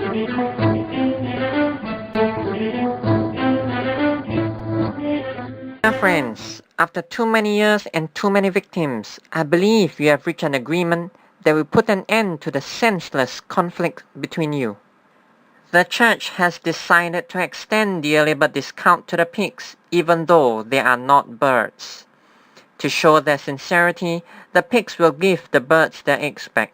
Dear friends, after too many years and too many victims, I believe you have reached an agreement that will put an end to the senseless conflict between you. The church has decided to extend the early bird discount to the pigs, even though they are not birds. To show their sincerity, the pigs will give the birds their eggs back.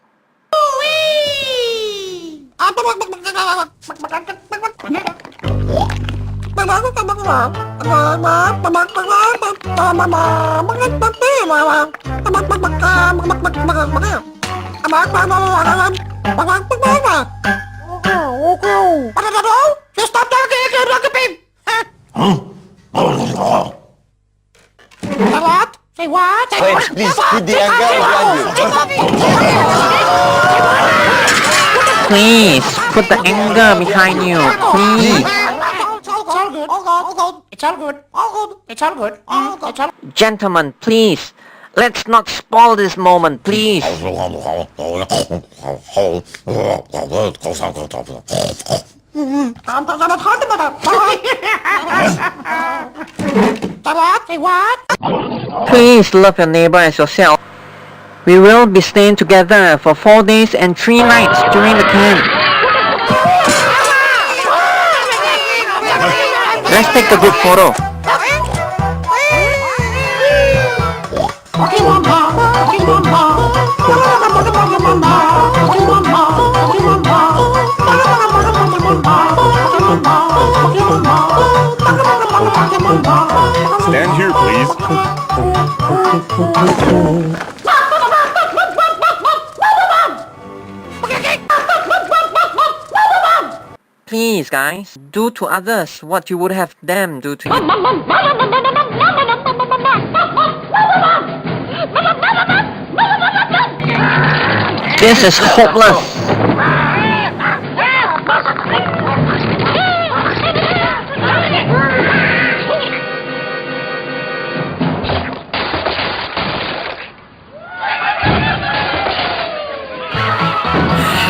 Say what? Friends, please put the anger behind you. Please, put the anger behind you, please. It's all good. It's all good. Gentlemen, please, let's not spoil this moment, please. Say what? Please love your neighbor as yourself. We will be staying together for 4 days and 3 nights during the camp. Let's take a good photo. Stand here, please. Please, guys, do to others what you would have them do to you. This is hopeless.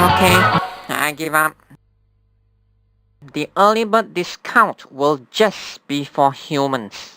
Okay, I give up. The early bird discount will just be for humans.